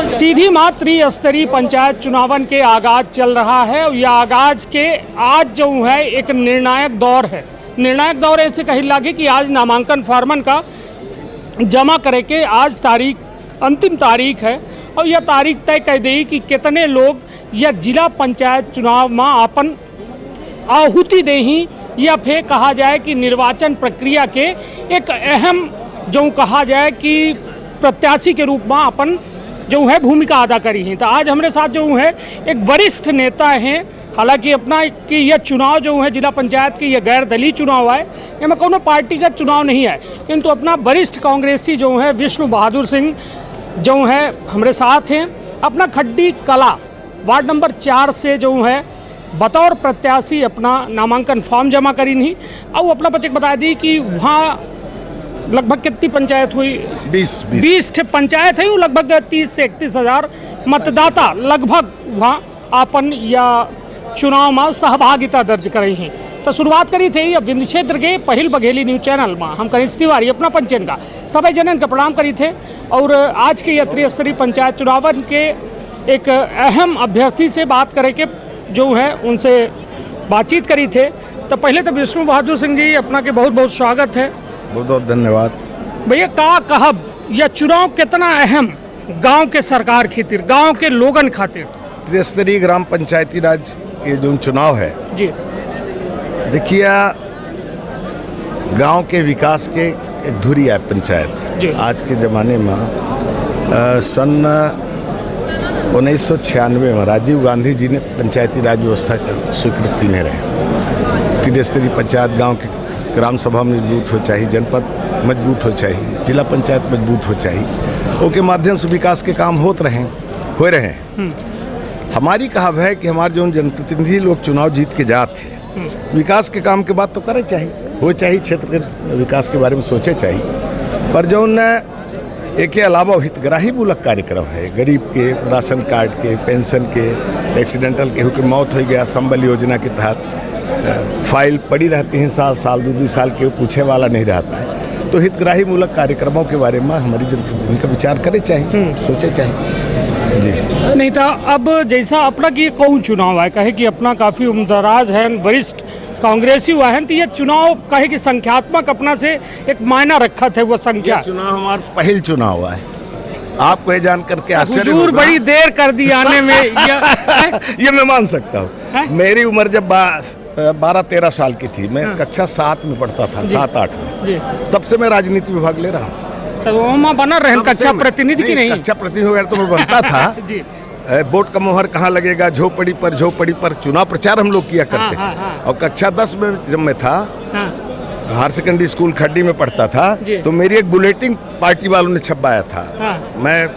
सीधी मात त्रिस्तरीय पंचायत चुनावन के आगाज चल रहा है और यह आगाज के आज जो है एक निर्णायक दौर है। निर्णायक दौर ऐसे कही लागे कि आज नामांकन फॉर्मन का जमा करे के आज अंतिम तारीख है और यह तारीख तय कर दी कि कितने लोग यह जिला पंचायत चुनाव में अपन आहुति देही या फिर कहा जाए कि निर्वाचन प्रक्रिया के एक अहम जो कहा जाए कि प्रत्याशी के रूप में अपन जो है भूमिका अदा करी है। तो आज हमारे साथ जो है एक वरिष्ठ नेता हैं, हालांकि अपना कि यह चुनाव जो है जिला पंचायत की यह गैर दलीय चुनाव है, इसमें कोनो पार्टी का चुनाव नहीं है, किंतु अपना वरिष्ठ कांग्रेसी जो है विष्णु बहादुर सिंह जो है हमारे साथ हैं। अपना खड्डी कला वार्ड नंबर 4 से जो है बतौर प्रत्याशी अपना नामांकन फॉर्म जमा करी नहीं और अपना पचक बता दी कि वहाँ लगभग कितनी पंचायत हुई? 20 पंचायत है, लगभग 30 से 31 हज़ार मतदाता लगभग वहाँ अपन या चुनाव में सहभागिता दर्ज करी हैं। तो शुरुआत करी थी या विंध्य क्षेत्र के पहल बघेली न्यूज चैनल में हम करीश तिवारी अपना पंचन का सभी जनन का प्रणाम करी थे और आज के यह त्रिस्तरीय पंचायत चुनावन के एक अहम अभ्यर्थी से बात करे के जो है उनसे बातचीत करी थे। तो पहले तो विष्णु बहादुर सिंह जी अपना के बहुत बहुत स्वागत है। बहुत बहुत धन्यवाद भैया। का कहब यह चुनाव कितना अहम गांव के सरकार खातिर, गांव के लोगन खातिर? त्रिस्तरीय ग्राम पंचायती राज ये जो चुनाव है जी, देखिए गांव के विकास के एक धुरी है पंचायत। आज के ज़माने में सन 1996 में राजीव गांधी जी ने पंचायती राज व्यवस्था का स्वीकृत किए रहे। त्रिस्तरीय पंचायत गांव के ग्राम सभा मजबूत हो चाहिए, जनपद मजबूत हो चाहिए, जिला पंचायत मजबूत हो चाहिए, उसके माध्यम से विकास के काम हो रहे हैं। हमारी कहब है कि हमारे जो जनप्रतिनिधि लोग चुनाव जीत के जाते हैं, विकास के काम के बाद तो करे चाहिए, हो चाहिए, क्षेत्र के विकास के बारे में सोचे चाहिए। पर जो एक के अलावा हितग्राही मूलक कार्यक्रम है, गरीब के राशन कार्ड के, पेंशन के, एक्सीडेंटल केहू की मौत हो गया संबल योजना के तहत फाइल पड़ी रहती हैं, साल 2 साल के पूछे वाला नहीं रहता है। तो हितग्राही मूलक कार्यक्रमों के बारे में हमारी जनप्रतिनिधि का विचार करे चाहिए, सोचे चाहिए जी। नहीं था अब जैसा अपना कि कौन चुनाव है, कहे कि अपना काफ़ी उम्रदराज है, वरिष्ठ कांग्रेसी हुआ है, तो ये चुनाव कहे कि संख्यात्मक अपना से एक मायना रखा था वो संख्या। चुनाव हमारा पहल चुनाव हुआ है, आपको ये जान करके आश्चर्य होगा। बड़ी देर कर दी आने में ये मैं मान सकता हूँ। मेरी उम्र जब 12-13 साल की थी, मैं कक्षा 7 में पढ़ता था, 7-8 में, तब से मैं राजनीति में भाग ले रहा हूँ। तो बना रहे कक्षा प्रतिनिधि की नहीं? कक्षा प्रतिनिधि वगैरह तो मैं बनता था। वोट का मोहर कहाँ लगेगा, झोपड़ी पर चुनाव प्रचार हम लोग किया करते थे। और कक्षा 10 में जब मैं था, हायर सेकेंडरी स्कूल खड्डी में पढ़ता था, तो मेरी एक बुलेटिन पार्टी वालों ने छपवाया था। मैं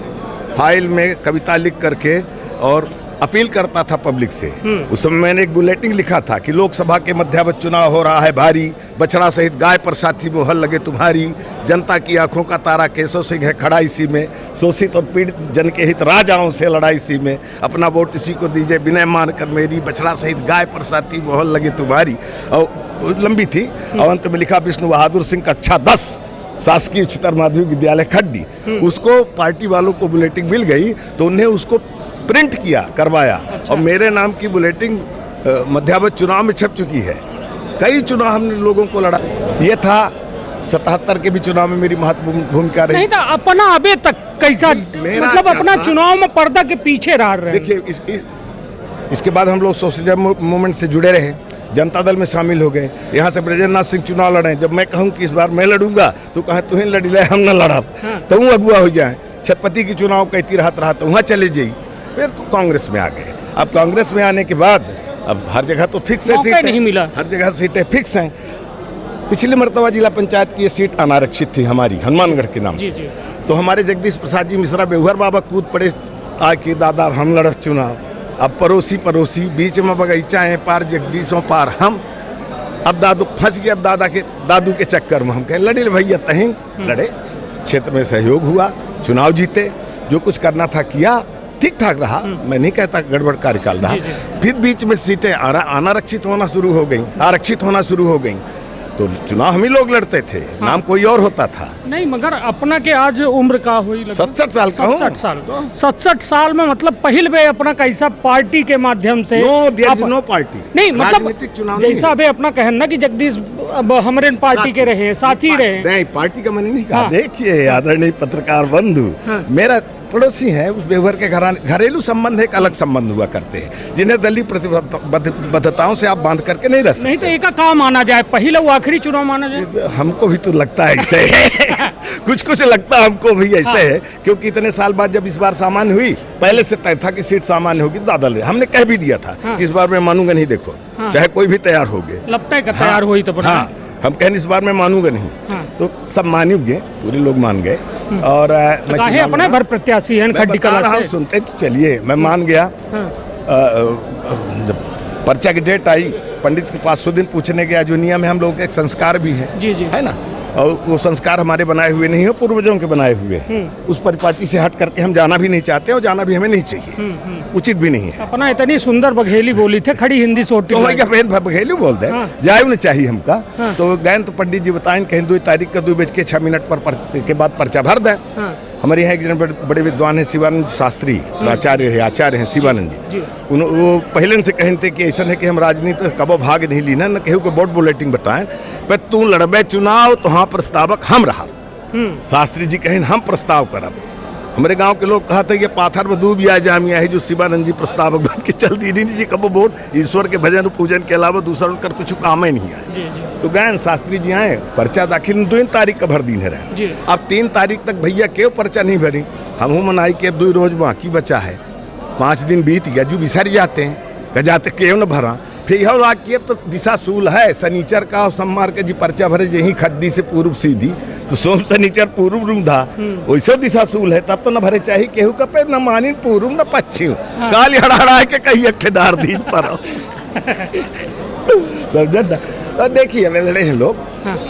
फाइल में कविता लिख करके और अपील करता था पब्लिक से। उस समय मैंने एक बुलेटिन लिखा था कि लोकसभा के मध्यावधि चुनाव हो रहा है भारी, बछड़ा सहित गाय पर साथी मोहर लगे तुम्हारी, जनता की आंखों का तारा केशव सिंह है खड़ा इसी में, शोषित और पीड़ित जन के हित राजाओं से लड़ाई इसी में, अपना वोट इसी को दीजिए विनय मान कर मेरी, बछड़ा सहित गाय पर साथी मोहर लगे तुम्हारी। और लंबी थी और अंत में लिखा विष्णु बहादुर सिंह कक्षा 10 शासकीय उच्चतर माध्यमिक विद्यालय खड्डी। उसको पार्टी वालों को बुलेटिन मिल गई तो उन्हें उसको प्रिंट करवाया। अच्छा। और मेरे नाम की बुलेटिन मध्यावधि चुनाव में छप चुकी है। कई चुनाव हमने लोगों को लड़ा, ये था 77 के भी चुनाव में मेरी महत्वपूर्ण भूमिका रही। नहीं था अपना अभी तक कैसा मतलब अपना चुनाव में पर्दा के पीछे रह रहे। देखिए इसके बाद हम लोग सोशलिज्म मूवमेंट से जुड़े रहे, जनता दल में शामिल हो गए। यहाँ से ब्रजेंद्र नाथ सिंह चुनाव लड़े, जब मैं कहूँ कि इस बार मैं लड़ूंगा तो कहें तुहें लड़ी ले, हम न लड़ा तो वो अगुआ हो जाए। छत्रपति की चुनाव कहती रहा तो वहाँ चले जाइए। फिर तो कांग्रेस में आ गए। अब कांग्रेस में आने के बाद अब हर जगह तो फिक्स है, सीटें नहीं मिला, हर जगह सीटें फिक्स हैं। पिछली मरतबा जिला पंचायत की ये सीट अनारक्षित थी हमारी, हनुमानगढ़ के नाम से। तो हमारे जगदीश प्रसाद जी मिश्रा बेहुहर बाबा कूद पड़े आके, दादा हम लड़ चुनाव। अब पड़ोसी बीच में बगीचा पार जगदीशों पार हम। अब दादू फंस गए, अब दादू के चक्कर में हम कहें लड़े भैया तहीं लड़े, क्षेत्र में सहयोग हुआ, चुनाव जीते, जो कुछ करना था किया, ठीक ठाक रहा। मैं नहीं कहता गड़बड़ कार्यकाल रहा। फिर बीच में सीटें अनारक्षित होना शुरू हो गई, आरक्षित होना शुरू हो गई। तो चुनाव हम ही लोग लड़ते थे, नाम कोई और होता था। नहीं, मगर अपना के आज उम्र का हुई 67 साल का हूँ। 67 साल 67 साल में मतलब पहले बे अपना कैसा पार्टी के माध्यम से नो पार्टी नहीं, मतलब राजनीतिक चुनाव जैसा अभी अपना कहना कि जगदीश अब हमारे पार्टी के रहे, साथी रहे। नहीं, पार्टी का मैंने नहीं कहा। देखिए आदरणीय पत्रकार बंधु, मेरा पड़ोसी है, उस बेघर के घरेलू संबंध एक अलग संबंध हुआ करते हैं, जिन्हें दलीय प्रतिबद्धताओं से आप बांध करके नहीं रह सकते। नहीं तो एक काम माना जाए, पहले वो आखिरी चुनाव माना जाए। हमको भी तो लगता है ऐसे है कुछ लगता हमको भी ऐसे है, क्योंकि इतने साल बाद जब इस बार सामान्य हुई, पहले से तय था कि सीट सामान्य होगी, दादल हमने कह भी दिया था कि इस बार मैं मानूंगा नहीं, देखो चाहे कोई भी तैयार हो गए, लगता है कि तैयार हुई तो हम कहने इस बार मैं मानूंगा नहीं। तो सब मान गए, पूरे लोग मान गए। और मैं अपने भर प्रत्याशी है खड्डी कला से सुनते चलिए, मैं मान गया। जब पर्चा की डेट आई, पंडित के पास 100 दिन पूछने गया, जो नियम है हम लोग के एक संस्कार भी है, जी है ना, और वो संस्कार हमारे बनाए हुए नहीं है, पूर्वजों के बनाए हुए हैं। उस परिपाटी से हट करके हम जाना भी नहीं चाहते और जाना भी हमें नहीं चाहिए, उचित भी नहीं है। अपना इतनी सुंदर बघेली बोली थे, खड़ी हिंदी सोटी तो क्या बघेली बोलते हैं, जाए नहीं चाहिए हमका। तो गए तो पंडित जी बताएं कहीं 2 तारीख का 2:06 के बाद पर्चा भर दें। हमारे यहाँ एक जन बड़े विद्वान है शिवानंद शास्त्री, आचार्य हैं शिवानंद जी। वो पहले से कहते कि ऐसा है कि हम राजनीति कबो भाग नहीं लीना, न केहू के बोर्ड बुलेटिन बताएं, पर तू लड़बे चुनाव तो हाँ प्रस्तावक हम रहा। शास्त्री जी कहें हम प्रस्ताव करब। हमारे गांव के लोग कहते कि पाथर में दूब या जामिया है, जो शिवानंद जी प्रस्तावक बन के चल दी जी कबो वोट, ईश्वर के भजन पूजन के अलावा दूसरा उनका कुछ काम ही नहीं आए। तो गए शास्त्री जी आए, पर्चा दाखिल 2 तारीख का भर दिन है रहे। अब 3 तारीख तक भैया क्यों पर्चा नहीं भरी, हम मनाई के 2 रोज बाकी बचा है, 5 दिन बीत गया, जो बिसर जाते हैं, जाते क्यों न भरा। फिर यह लाग के अब तो दिशा सूल है, शनिचर का और सोमवार के जी पर्चा भरे यही खड्डी से पूर्व सीधी, तो सोम शनिचर पूर्व रूंधा, वैसे दिशा सूल है, तब तो न भरे चाहिए केहू का पे, न मानी पूर्व न पश्चिम, काल हड़ा के कहीं अट्ठेदार दिन पर तो देखिए लड़े हैं लोग।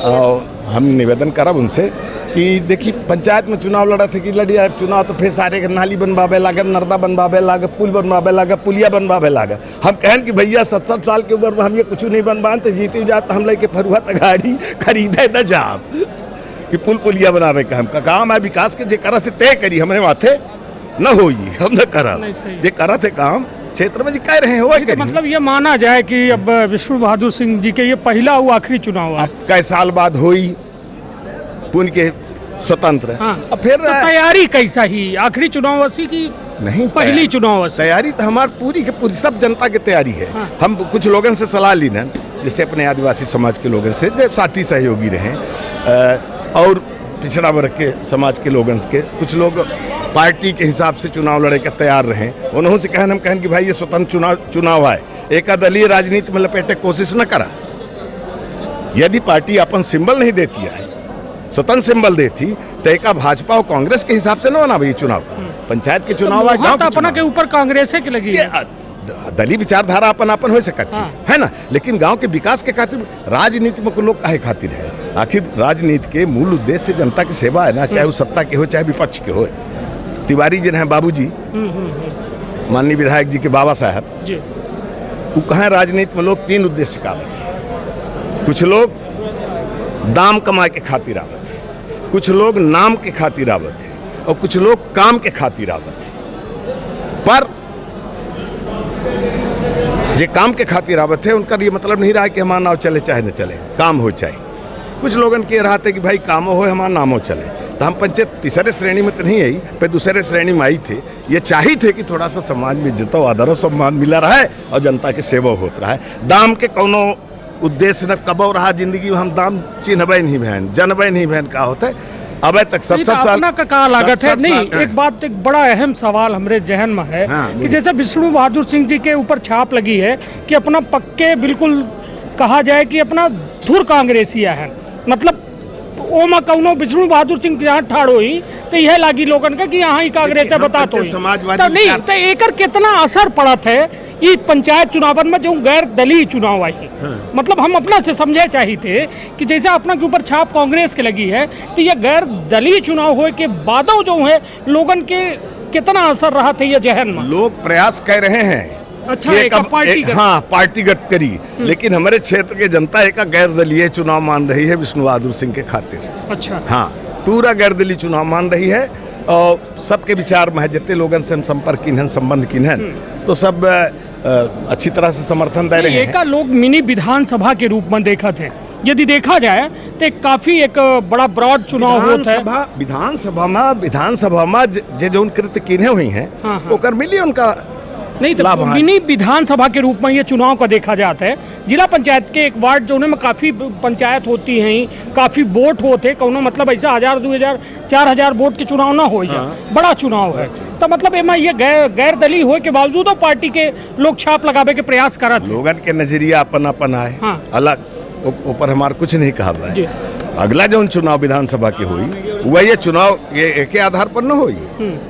और हम निवेदन करब उनसे कि देखिए पंचायत में चुनाव लड़ा थे कि लड़िया चुनाव तो फिर सारे के नाली बनवावे लागे, नर्दा बनवावे लागे, पुल बनवावे लागे, पुलिया बनवावे लागे। हम कहें कि भैया 70 साल की उम्र में हम ये कुछ नहीं बनवाएं तो जीती जात हम लेके फरुआ तक गाड़ी खरीदे न जाब कि पुल पुलिया बनावे का हमका काम है। विकास के जे करा थे तय करी, हमने माथे न होई, हम न करा जे करा थे काम क्षेत्र में जी कह रहे हो। तो मतलब ये माना जाए कि अब विष्णु बहादुर सिंह जी के ये पहला वो आखिरी चुनाव है, कई साल बाद हुई पुन के स्वतंत्र। अब फिर तो तैयारी कैसा ही आखिरी चुनाव वसी की नहीं, पहली चुनाव तैयारी तो हमारी पूरी की पूरी सब जनता की तैयारी है। हम कुछ लोगों से सलाह ली न, जैसे अपने आदिवासी समाज के लोगों से जो साथी सहयोगी रहे, और पिछड़ा वर्ग के समाज के लोगों के कुछ लोग पार्टी के हिसाब से चुनाव लड़े के तैयार रहे। उन्होंने से कहन हम कहें कि भाई ये स्वतंत्र चुनाव है, एक दलीय राजनीति में लपेटे कोशिश न करा। यदि पार्टी अपन सिंबल नहीं देती है, स्वतंत्र सिंबल देती तो एक भाजपा और कांग्रेस के हिसाब से न बना भाई चुनाव, पंचायत के चुनाव है, गांव अपना के ऊपर कांग्रेस के लगी दलीय विचारधारा अपन हो सकती है ना, लेकिन गांव के विकास के खातिर राजनीति में लोग काहे खातिर है। आखिर राजनीति के मूल उद्देश्य जनता की सेवा है ना, चाहे वो सत्ता के हो चाहे विपक्ष के हो। तिवारी जी हैं बाबूजी, माननीय विधायक जी के बाबा साहब, वो कहें राजनीति में लोग 3 उद्देश्य का आवत है। कुछ लोग दाम कमाए के खातिर आवत है, कुछ लोग नाम के खातिर आवत है, और कुछ लोग काम के खातिर आवत है। पर जे काम के खातिर आवत है उनका ये मतलब नहीं रहा कि हमारा नाव चले चाहे न चले, काम हो चाहे। कुछ लोगों के रहा था कि भाई कामो हो हमारा नामो चले। तो हम पंचायत तीसरे श्रेणी में तो नहीं आई, पर दूसरे श्रेणी में आई थे। ये चाहिए थे कि थोड़ा सा समाज में इज्जत आदर और सम्मान मिला रहा है और जनता की सेवा होता रहा है। दाम के कोनो उद्देश्य न कबो रहा जिंदगी में, हम दाम चिन्हबे नहीं बहन, जनबे नहीं बहन का होता है। अब तक 70 साल का लागत है। नहीं, एक बात, एक बड़ा अहम सवाल हमारे जहन में है कि जैसे विष्णु बहादुर सिंह जी के ऊपर छाप लगी है कि अपना पक्के बिल्कुल कहा जाए कि अपना धुर कांग्रेसिया है, मतलब ओमा कौनो विष्णु बहादुर सिंह यहाँ ठाड़ हुई तो यह लागी लोगन का कि यहाँ ही कांग्रेस बता तो नहीं, तो एकर कितना असर पड़ा थे ये पंचायत चुनावन में जो गैर दलीय चुनाव आई। मतलब हम अपना से समझे चाहिए थे कि जैसे अपना के ऊपर छाप कांग्रेस के लगी है, तो ये गैर दलीय चुनाव होए के बादों जो है लोगन के कितना असर रहा था ये जहन में। लोग प्रयास कर रहे हैं अच्छा, कि एका पार्टीगत। हाँ, पार्टीगत करी, लेकिन हमारे क्षेत्र के जनता एक गैर दलीय चुनाव मान रही है विष्णु बहादुर सिंह के खातिर। अच्छा, हाँ, पूरा गैर दलीय चुनाव मान रही है और सबके विचार में है, जितने लोगों से हम संपर्क किन संबंध किन हैं, तो सब अच्छी तरह से समर्थन दे रहे हैं। एका लोग मिनी विधानसभा के रूप में देखा थे, यदि देखा जाए तो काफी एक बड़ा ब्रॉड चुनाव होता है। विधानसभा में जे जो कृत्य किन्हे हुई हैं, हाँ, हाँ। ओकर मिली उनका नहीं तो मिनी विधानसभा के रूप में ये चुनाव का देखा जाता है। जिला पंचायत के एक वार्ड जो में काफ़ी पंचायत होती हैं, काफ़ी वोट होते, कौनो मतलब ऐसा 1000, 2000, 4000 वोट के चुनाव ना हो, बड़ा चुनाव है। तो मतलब एमा ये गैर दलीय हो के बावजूद पार्टी के लोग छाप लगावे के प्रयास करत। लोगन के नजरिया अपन आए, हाँ। अलग ऊपर हमार कुछ नहीं कहा है। अगला जो चुनाव विधानसभा के हुई वह ये चुनाव ये के आधार पर न हुई,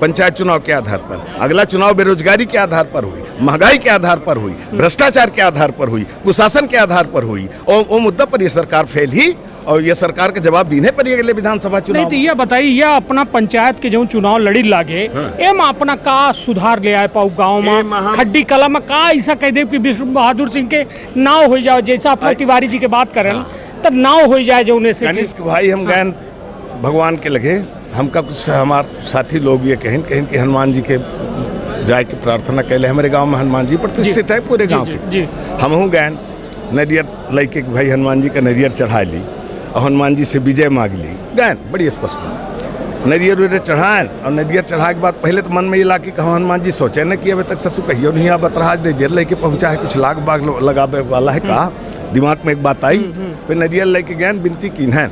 पंचायत चुनाव के आधार पर। अगला चुनाव बेरोजगारी के आधार पर हुई, महंगाई के आधार पर हुई, भ्रष्टाचार के आधार पर हुई, कुशासन के आधार पर हुई, और वो मुद्दा पर ये सरकार फेल ही, और ये सरकार के जवाब देने पर ये अगले विधानसभा चुनाव। नहीं तो ये बताइए, यह अपना पंचायत के जो चुनाव लड़ी लागे, एम अपना का सुधार ले आए पाऊ गाँव में, खड्डी कला में का ऐसा कह दे कि विष्णु बहादुर सिंह के नाव हो जाओ, जैसा अपना तिवारी जी के बात करें तब नाव हो जाए जो उन्हें से। कनिष्क भाई हम गए भगवान के लगे, हमका कुछ हमारे साथी लोग ये कहें कि हनुमान जी के जाए की प्रार्थना कैले। हमारे गांव में हनुमान जी प्रतिष्ठित है पूरे गांव के। हम हूँ गए नरियर लैके भाई हनुमान जी का नरियर चढ़ा ली और हनुमान जी से विजय मांग ली। गए बड़ी स्पष्ट बात, नरियर उरियर चढ़ाएं, और नरियर चढ़ा के बाद पहले तो मन में ये ला कि कहा हनुमान जी सोचे न कि अभी तक ससु कहियो नहीं आवत रहा, नरियर लेके पहुँचा है, कुछ लाग बाग लगावे वाला है, कहा दिमाग में एक बात आई। फिर नरियल लेके गए, विनती की है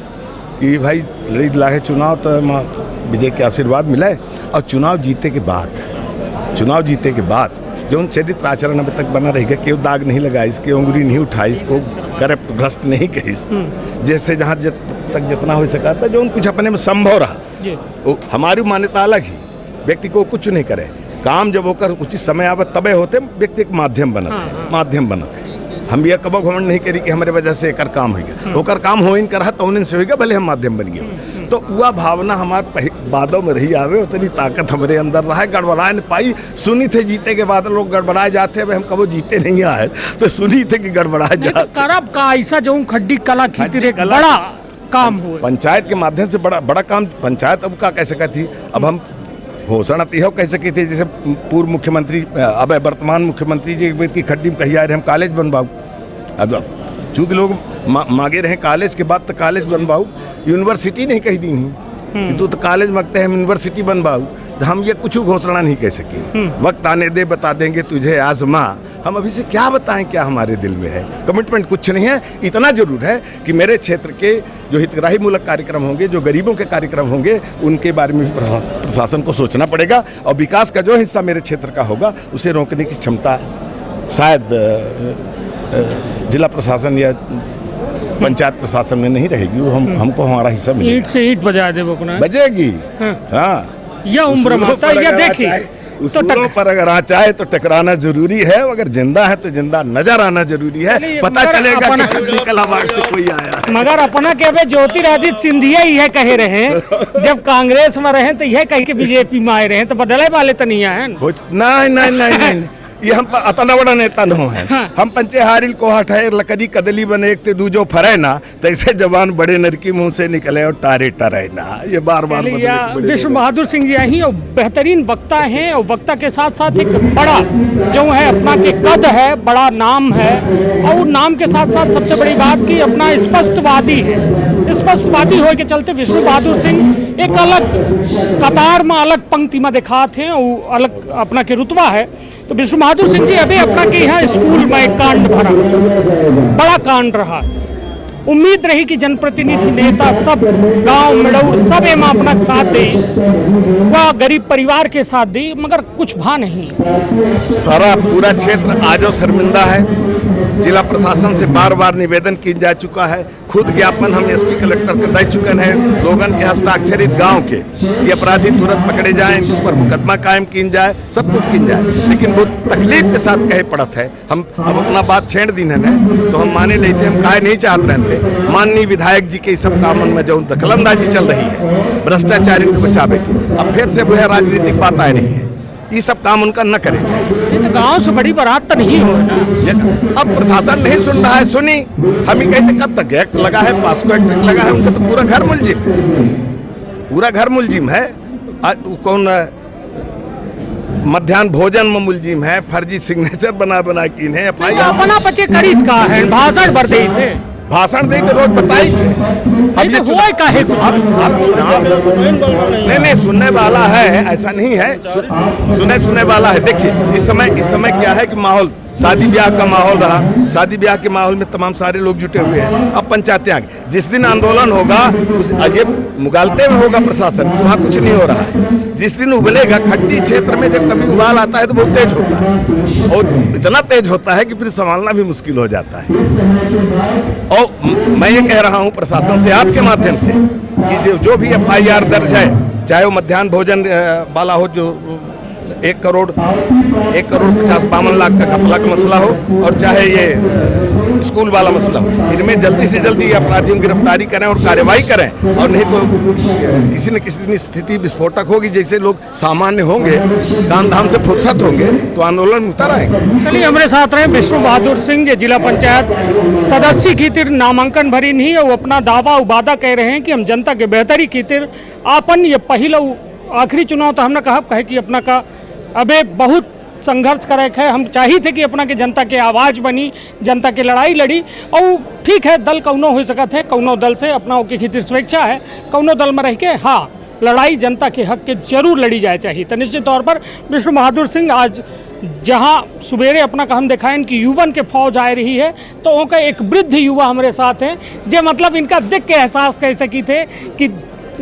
कि भाई लड़ी लागे चुनाव तो विजय के आशीर्वाद मिले, और चुनाव जीते के बाद जो उन चरित्र आचरण अभी तक बना रहेगा, क्यों दाग नहीं लगाई, इसकी उंगली नहीं उठाई, इसको करप्ट भ्रष्ट नहीं कही, जैसे जहाँ तक जितना हो सका था, जो उन कुछ अपने में संभव रहा। हमारी मान्यता अलग ही, व्यक्ति को कुछ नहीं करे, काम जब होकर उचित समय आवे तबे होते, व्यक्ति एक माध्यम बनत है। हम ये कबो घमंड नहीं करी कि हमारे वजह से एकर काम हो गया, ओकर काम हो इन करा तो उन्हें से होगा, भले हम माध्यम बन गए। तो वह भावना हमारे बादों में रही आवे, उतनी ताकत हमारे अंदर रहा है, गड़बड़ाए नहीं पाई। सुनी थे जीते के बाद लोग गड़बड़ाए जाते हैं, हम कबो जीते नहीं आए, तो सुनी थे कि गड़बड़ाए जाते। करब का ऐसा जो खड्डी कला खींच बड़ा काम हुआ पंचायत के माध्यम से, बड़ा काम पंचायत अब का कैसे कहती। अब हम घोषणा तो कह सके थे, जैसे पूर्व मुख्यमंत्री अब वर्तमान मुख्यमंत्री जी की खड्डी में कही आ रहे हम कॉलेज बनवाऊ। अब चूँकि लोग मांगे रहे कॉलेज के बाद तो कॉलेज बनवाऊ, यूनिवर्सिटी नहीं कही दी नहीं कि तू तो कॉलेज मांगते हैं हम यूनिवर्सिटी बनवाऊ, तो हम ये कुछ घोषणा नहीं कह सके। वक्त आने दे बता देंगे तुझे आजमा, हम अभी से क्या बताएं क्या हमारे दिल में है। कमिटमेंट कुछ नहीं है, इतना जरूर है कि मेरे क्षेत्र के जो हितग्राही मूलक कार्यक्रम होंगे, जो गरीबों के कार्यक्रम होंगे, उनके बारे में प्रशासन को सोचना पड़ेगा, और विकास का जो हिस्सा मेरे क्षेत्र का होगा उसे रोकने की क्षमता शायद जिला प्रशासन या पंचायत प्रशासन में नहीं रहेगी। वो हमको हमारा हिस्सा मिलेगा। ईंट से ईंट बजा दे बजेगी। हाँ, यह उम्र माता ये देखिए, उसूलों पर अगर आ चाहे तो टकराना जरूरी है, अगर जिंदा है तो जिंदा नजर आना जरूरी है, पता चलेगा कि खड्डी कलाबाग से कोई आया है। मगर अपना के ज्योतिरादित्य सिंधिया यह कहे रहे जब कांग्रेस में रहे तो यह कहे कि बीजेपी में आए रहे, तो बदले वाले तो नहीं आए। नहीं, ये हम अतना बड़ा नेता न है। हम पंचे हारिल कोहा ठहर लकड़ी कदली बने एक ते दूजो फरे ना, तैसे जवान बड़े नरकी मुंह से निकले और टारे टरे ना। ये बार विष्णु बहादुर सिंह जी ही बेहतरीन वक्ता हैं, और वक्ता के साथ साथ एक बड़ा जो है अपना के कद है, बड़ा नाम है, और नाम के साथ साथ सबसे बड़ी बात की अपना स्पष्टवादी है। स्पष्टवादी हो के चलते विष्णु बहादुर सिंह एक अलग कतार में, अलग पंक्ति में दिखाते हैं, और अलग अपना के रुतबा है। तो विष्णु बहादुर सिंह जी अभी अपना के यहाँ स्कूल में एक कांड भरा, बड़ा कांड रहा। उम्मीद रही कि जनप्रतिनिधि नेता सब गांव मिड़ौर सब एम अपना साथ दे, वह गरीब परिवार के साथ दी, मगर कुछ भा नहीं। सारा पूरा क्षेत्र आजो शर्मिंदा है। जिला प्रशासन से बार बार निवेदन किया जा चुका है, खुद ज्ञापन हम एसपी कलेक्टर के दे चुके हैं, लोगन के हस्ताक्षरित गांव के, ये अपराधी तुरंत पकड़े जाएं, इनके ऊपर मुकदमा कायम किया जाए, सब कुछ किया जाए, लेकिन वो तकलीफ के साथ कहे पड़त है। हम अब अपना बात छेड़ दी है तो हम माने नहीं थे, हम काहे नहीं चाहते रहते। माननीय विधायक जी के सब कामन में जो दखलंदाजी चल रही है, भ्रष्टाचारी को बचावे की, अब फिर से वह राजनीतिक बात आ रही है, ये सब काम उनका न करे चाहिए। गांव से बड़ी बारात तो नहीं हो ना। अब प्रशासन नहीं सुन रहा है, सुनी हम ही कहते कब तक एक्ट लगा है, पास्को एक्ट लगा है, उनका तो पूरा घर मुलजिम है, पूरा घर मुलजिम है। कौन मध्याह्न भोजन में मुलजिम है, फर्जी सिग्नेचर बना बना की है अपना बच्चे खरीद का है, भाषण भर दे थे, भाषण दे तो रोज बताई थे। अब ये हुआ काहे कुछ अब चुनाव नहीं सुनने वाला है, ऐसा नहीं है, सुनने वाला है। देखिए इस समय क्या है कि माहौल शादी ब्याह का माहौल रहा, शादी ब्याह के माहौल में तमाम सारे लोग जुटे हुए हैं। अब पंचायतें आ गई, जिस दिन आंदोलन होगा ये मुगालते में होगा प्रशासन, वहाँ कुछ नहीं हो रहा है। जिस दिन उबलेगा खट्टी क्षेत्र में, जब कभी उबाल आता है तो बहुत तेज होता है, और इतना तेज होता है कि फिर संभालना भी मुश्किल हो जाता है। और मैं ये कह रहा हूँ प्रशासन से आपके माध्यम से कि जो भी FIR दर्ज है, चाहे वो मध्याह्न भोजन वाला हो, जो 1 करोड़ 50-52 लाख का घपला का मसला हो, और चाहे ये स्कूल वाला मसला हो, इनमें जल्दी से जल्दी अपराधियों की गिरफ्तारी करें और कार्रवाई करें। और नहीं तो किसी न किसी दिन स्थिति विस्फोटक होगी, जैसे लोग सामान्य होंगे, काम धाम से फुर्सत होंगे तो आंदोलन में उतर आएंगे। चलिए हमारे साथ रहे विष्णु बहादुर सिंह, जो जिला पंचायत सदस्य की तिर नामांकन भरी नहीं, और अपना दावा वादा कह रहे हैं कि हम जनता के बेहतरी की तिर आपन ये पहला आखिरी चुनाव तो हमने कहा कि अपना का अबे बहुत संघर्ष करे है। हम चाही थे कि अपना के जनता के आवाज़ बनी, जनता के लड़ाई लड़ी, और ठीक है दल कौनो हो सकत है, कौनो दल से अपना के खितिर स्वेच्छा है, कौनो दल में रह के हाँ लड़ाई जनता के हक के जरूर लड़ी जाए चाहिए। तो निश्चित तौर पर विष्णु बहादुर सिंह आज जहाँ सुबेरे अपना का हम दिखाएं कि युवन के फौज आ रही है, तो उनका एक वृद्ध युवा हमारे साथ हैं, जो मतलब इनका देख के एहसास कह सकी थे कि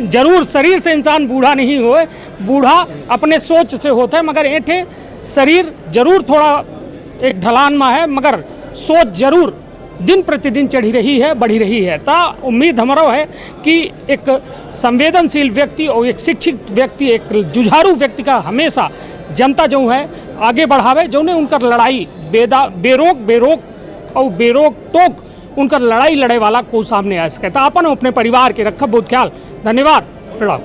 जरूर शरीर से इंसान बूढ़ा नहीं होए, बूढ़ा अपने सोच से होता है, मगर ऐठे शरीर जरूर थोड़ा एक ढलान में है, मगर सोच जरूर दिन प्रतिदिन चढ़ी रही है, बढ़ी रही है। ता उम्मीद हमारा है कि एक संवेदनशील व्यक्ति और एक शिक्षित व्यक्ति, एक जुझारू व्यक्ति का हमेशा जनता जो है आगे बढ़ावे, जो ने उनका लड़ाई बेरोक और बेरोक टोक उनका लड़ाई लड़े वाला को सामने आ सके। तो अपन अपने परिवार के रखब बहुत ख्याल। धन्यवाद, प्रणाम।